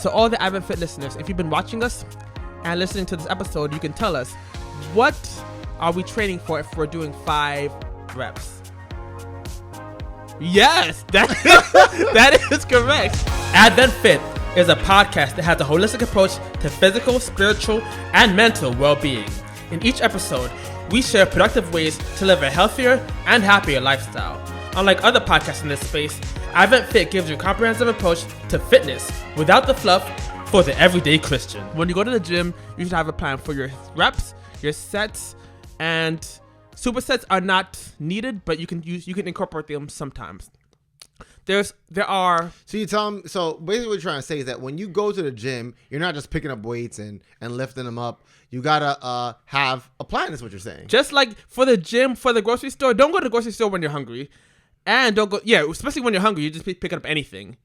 So all the AdventFit listeners, if you've been watching us and listening to this episode, you can tell us, what are we training for if we're doing 5 reps? Yes, that is correct. AdventFit is a podcast that has a holistic approach to physical, spiritual, and mental well-being. In each episode, we share productive ways to live a healthier and happier lifestyle. Unlike other podcasts in this space, AdventFit gives you a comprehensive approach to fitness without the fluff for the everyday Christian. When you go to the gym, you should have a plan for your reps, your sets, and supersets are not needed, but you can incorporate them sometimes. So you tell them. So basically, what you're trying to say is that when you go to the gym, you're not just picking up weights and lifting them up. You gotta have a plan. Is what you're saying. Just like for the gym, for the grocery store, don't go to the grocery store when you're hungry, and don't go. Yeah, especially when you're hungry, you just picking up anything.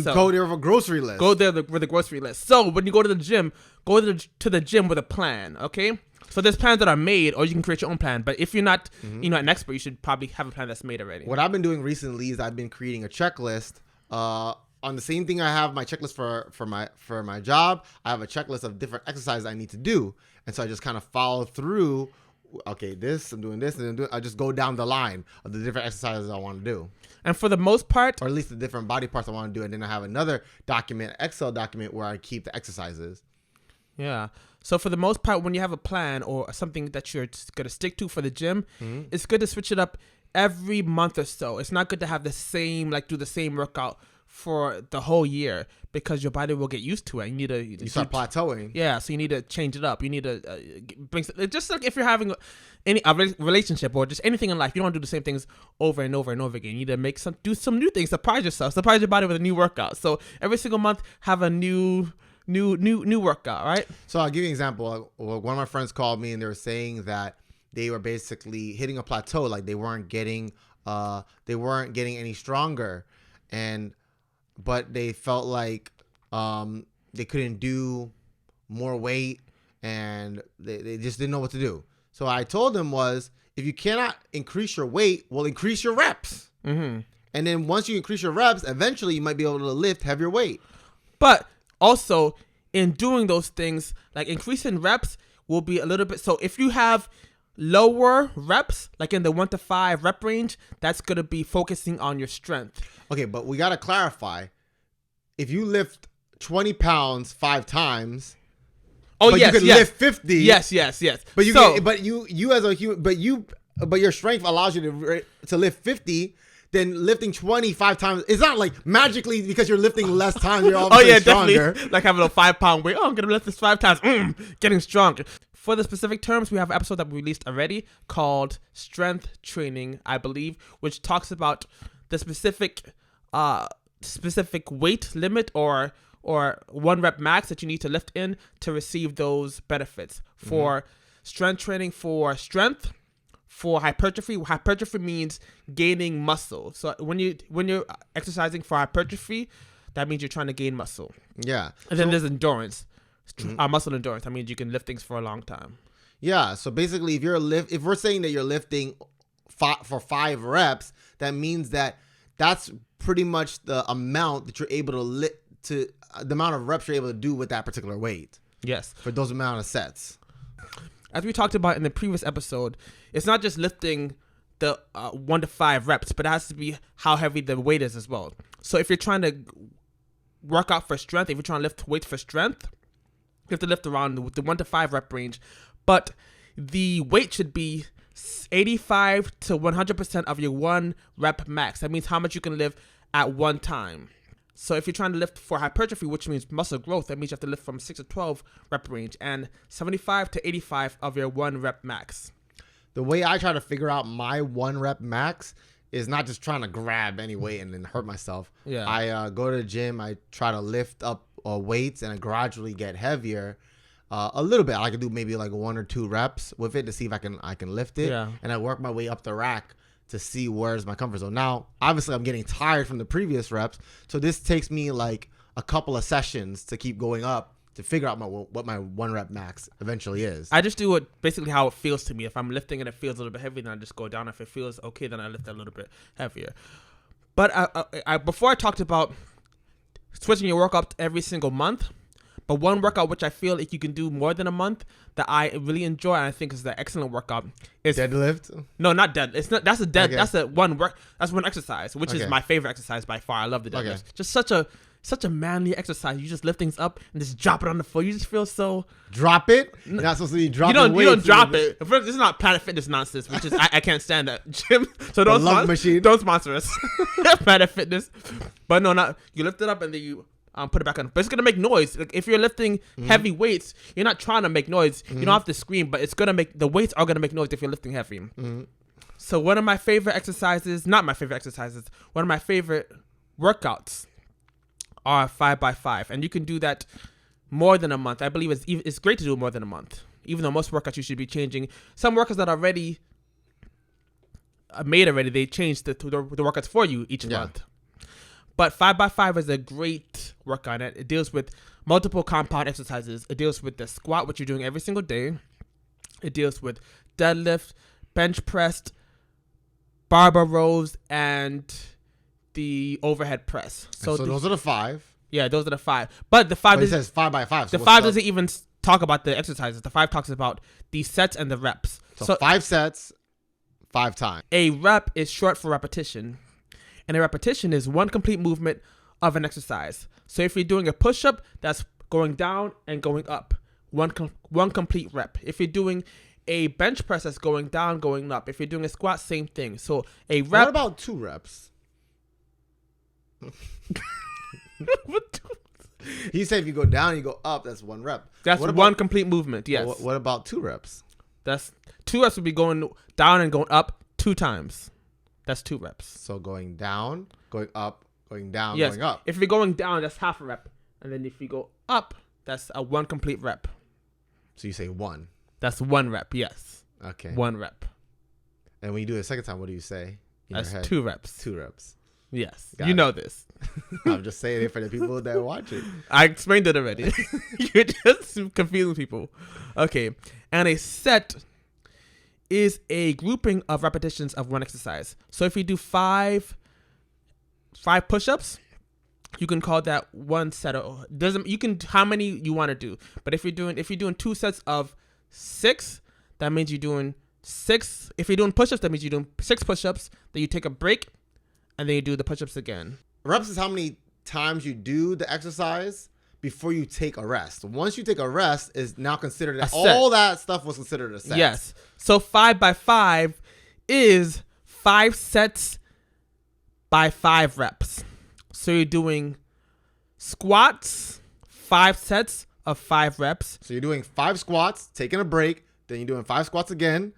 Go there with a grocery list. Go there with a grocery list. So when you go to the gym, go to the gym with a plan. Okay. So there's plans that are made, or you can create your own plan. But if you're not, an expert, you should probably have a plan that's made already. What I've been doing recently is I've been creating a checklist on the same thing. I have my checklist for my job. I have a checklist of different exercises I need to do, and so I just kind of follow through. Okay, I'm doing this, and I just go down the line of the different exercises I want to do. And for the most part, or at least the different body parts I want to do, and then I have another document, Excel document, where I keep the exercises. Yeah. So for the most part, when you have a plan or something that you're going to stick to for the gym, it's good to switch it up every month or so. It's not good to have do the same workout for the whole year, because your body will get used to it. You start plateauing. Yeah, so you need to change it up. You need to bring, just like if you're having a relationship or just anything in life, you don't want to do the same things over and over and over again. You need to do some new things. Surprise yourself. Surprise your body with a new workout. So every single month, have a new workout, right? So I'll give you an example. One of my friends called me and they were saying that they were basically hitting a plateau, like they weren't getting any stronger, but they felt like they couldn't do more weight and they just didn't know what to do. So I told them if you cannot increase your weight, well, increase your reps. And then once you increase your reps, eventually you might be able to lift heavier weight. But also, in doing those things, like increasing reps will be a little bit. So if you have lower reps, like in the 1 to 5 rep range, that's going to be focusing on your strength. Okay, but we got to clarify. If you lift 20 pounds 5 times, you can lift 50. Yes. But your strength allows you to lift 50. Then lifting 25 times, it's not like magically because you're lifting less times, you're all stronger. Definitely. Like having a 5-pound weight. I'm going to lift this 5 times. Getting stronger. For the specific terms, we have an episode that we released already called Strength Training, I believe, which talks about the specific weight limit or 1 rep max that you need to lift in to receive those benefits. For strength training, for strength, for hypertrophy means gaining muscle. So when you're exercising for hypertrophy, that means you're trying to gain muscle. Yeah. And then there's endurance, muscle endurance. That means you can lift things for a long time. Yeah. So basically, if we're saying that you're lifting for 5 reps, that means that's pretty much the amount that you're able to the amount of reps you're able to do with that particular weight. Yes. For those amount of sets. As we talked about in the previous episode, it's not just lifting the 1 to 5 reps, but it has to be how heavy the weight is as well. So if you're trying to work out for strength, if you're trying to lift weights for strength, you have to lift around the 1 to 5 rep range. But the weight should be 85 to 100% of your 1 rep max. That means how much you can lift at one time. So if you're trying to lift for hypertrophy, which means muscle growth, that means you have to lift from 6 to 12 rep range and 75 to 85 of your 1 rep max. The way I try to figure out my 1 rep max is not just trying to grab any weight and then hurt myself. Yeah. I go to the gym, I try to lift up weights and I gradually get heavier a little bit. I can do maybe like 1 or 2 reps with it to see if I can lift it. Yeah. And I work my way up the rack to see where's my comfort zone. Now, obviously, I'm getting tired from the previous reps, so this takes me like a couple of sessions to keep going up to figure out what my 1 rep max eventually is. I just do it basically how it feels to me. If I'm lifting and it feels a little bit heavy, then I just go down. If it feels okay, then I lift a little bit heavier. But before I talked about switching your workout every single month. But one workout which I feel like you can do more than a month that I really enjoy and I think is an excellent workout is deadlift. No, not dead. It's not. That's a dead. Okay. That's one exercise, which is my favorite exercise by far. I love the deadlift. Okay. Just such a manly exercise. You just lift things up and just drop it on the floor. You just feel so. Drop it. You're not supposed to be dropping. You don't drop it. First, this is not Planet Fitness nonsense, which is I can't stand that gym. So don't sponsor us. Planet Fitness, but no, not you lift it up and then you. Put it back on, but it's gonna make noise. Like if you're lifting heavy weights, you're not trying to make noise. You don't have to scream, but it's gonna make the weights are gonna make noise if you're lifting heavy. So one of my favorite exercises, not my favorite exercises, one of my favorite workouts are 5x5, and you can do that more than a month. I believe it's great to do more than a month, even though most workouts you should be changing. Some workouts that are already made already, they change the workouts for you each month. But 5x5 is a great workout. It deals with multiple compound exercises. It deals with the squat, which you're doing every single day. It deals with deadlift, bench press, barbell rows, and the overhead press. So those are the 5. Yeah, those are the 5. But the 5 says 5x5. So the 5 doesn't even talk about the exercises. The 5 talks about the sets and the reps. So 5 sets, 5 times. A rep is short for repetition. And a repetition is one complete movement of an exercise. So if you're doing a push-up, that's going down and going up. One complete rep. If you're doing a bench press, that's going down, going up. If you're doing a squat, same thing. So a rep. What about 2 reps? He said if you go down, you go up. That's 1 rep. That's one complete movement. Yes. What about 2 reps? That's 2 reps would be going down and going up 2 times. That's 2 reps. So going down, going up, going down, yes. going up. If you're going down, that's half a rep. And then if you go up, that's a 1 complete rep. So you say 1. That's 1 rep, yes. Okay. 1 rep. And when you do it a second time, what do you say? That's 2 reps. 2 reps. Yes. You know this. I'm just saying it for the people that are watching. I explained it already. You're just confusing people. Okay. And a set is a grouping of repetitions of one exercise. So if you do 5 push-ups, you can call that 1 set. You can how many you want to do. But if you're doing 2 sets of 6, that means you're doing 6. If you're doing push-ups, that means you're doing 6 push-ups. Then you take a break, and then you do the push-ups again. Reps is how many times you do the exercise before you take a rest. Once you take a rest, is now considered all that stuff was considered a set. Yes. So 5x5 is 5 sets by 5 reps. So you're doing squats, 5 sets of 5 reps. So you're doing 5 squats, taking a break, then you're doing 5 squats again,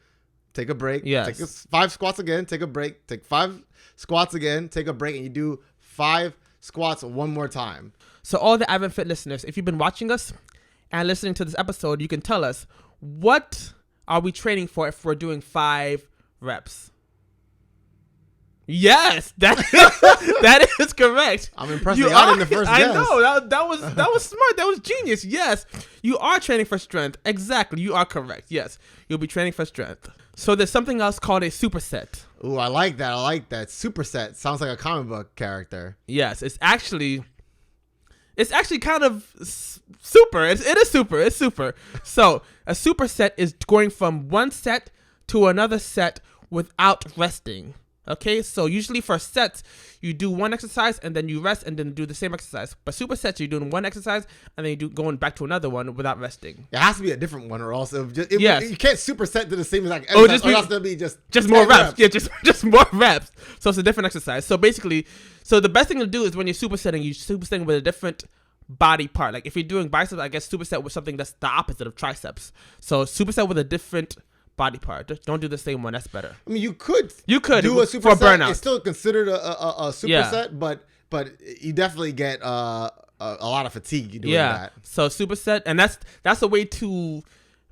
take a break. Yes. Take 5 squats again, take a break, take 5 squats again, take a break, and you do 5 squats 1 more time. So all the AdventFit listeners, if you've been watching us and listening to this episode, you can tell us, what are we training for if we're doing 5 reps? Yes, that is correct. I'm impressed you got in the first guess. I know, that was smart. That was genius. Yes, you are training for strength. Exactly, you are correct. Yes, you'll be training for strength. So there's something else called a superset. Ooh, I like that. Superset sounds like a comic book character. Yes, it's actually kind of super. It is super. It's super. So a superset is going from one set to another set without resting. Okay, so usually for sets, you do one exercise and then you rest and then do the same exercise. But supersets, you're doing one exercise and then you do going back to another one without resting. It has to be a different one, or else you can't superset to the same exact exercise. Or else it'll be just more reps. Yeah, just more reps. So it's a different exercise. So basically, the best thing to do is when you're supersetting with a different body part. Like if you're doing biceps, I guess superset with something that's the opposite of triceps. So superset with a different body part. Don't do the same one. That's better. I mean, you could do a superset for burnout. It's still considered a superset, but you definitely get a lot of fatigue doing that. So superset, and that's a way to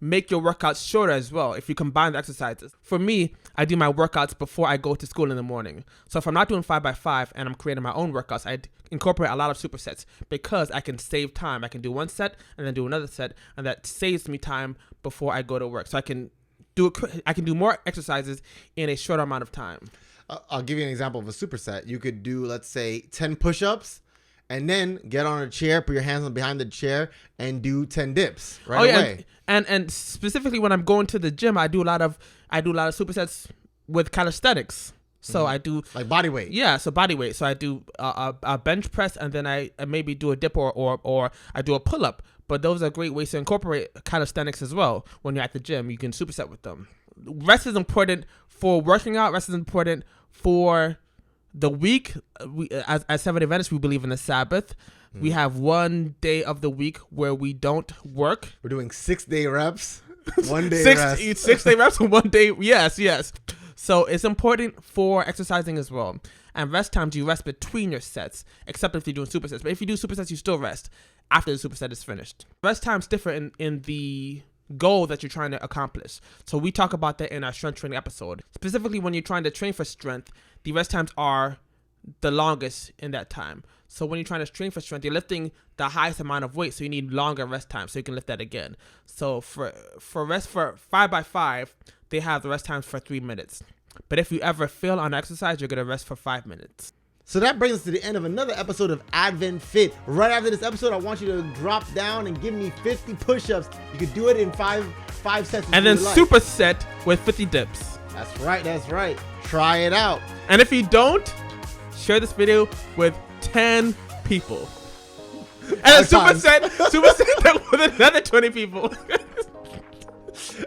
make your workouts shorter as well if you combine the exercises. For me, I do my workouts before I go to school in the morning. So if I'm not doing 5x5 and I'm creating my own workouts, I incorporate a lot of supersets because I can save time. I can do one set and then do another set, and that saves me time before I go to work. So I can do more exercises in a shorter amount of time. I'll give you an example of a superset. You could do, let's say, 10 push-ups and then get on a chair, put your hands on behind the chair, and do 10 dips right away. And specifically when I'm going to the gym, I do a lot of supersets with calisthenics. So I do like body weight. Yeah, so body weight. So I do a bench press, and then I maybe do a dip or I do a pull up. But those are great ways to incorporate calisthenics as well. When you're at the gym, you can superset with them. Rest is important for working out. Rest is important for the week. As Seventh-day Adventists, we believe in the Sabbath. We have one day of the week where we don't work. We're doing 6-day reps, 1 day rest. 6-day reps and 1 day. Yes. So it's important for exercising as well. And rest times, you rest between your sets, except if you're doing supersets. But if you do supersets, you still rest after the superset is finished. Rest times differ in the goal that you're trying to accomplish. So we talk about that in our strength training episode. Specifically, when you're trying to train for strength, the rest times are the longest in that time. So when you're trying to train for strength, you're lifting the highest amount of weight, so you need longer rest time so you can lift that again. So for rest for 5x5, they have the rest times for 3 minutes. But if you ever fail on exercise, you're going to rest for 5 minutes. So that brings us to the end of another episode of AdventFit. Right after this episode, I want you to drop down and give me 50 push-ups. You could do it in five sets. And then superset with 50 dips. That's right. Try it out. And if you don't, share this video with 10 people. And a superset that with another 20 people.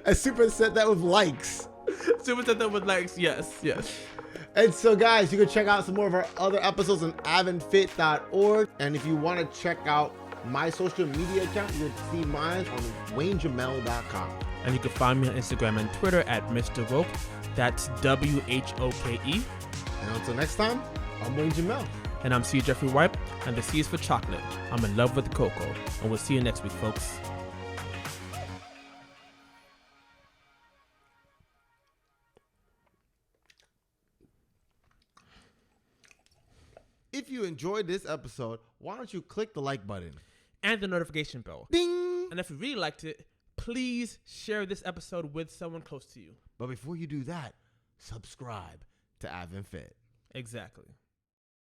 A superset that with likes. Superset that with likes, yes. And so, guys, you can check out some more of our other episodes on AdventFit.org. And if you want to check out my social media account, you can see mine on WayneJamel.com. And you can find me on Instagram and Twitter at Mr. Woke. That's WHOKE. And until next time, I'm Wayne Jamel. And I'm C. Jeffrey White, and the C is for chocolate. I'm in love with the cocoa. And we'll see you next week, folks. If you enjoyed this episode, why don't you click the like button? And the notification bell. Ding! And if you really liked it, please share this episode with someone close to you. But before you do that, subscribe to AdventFit. Exactly.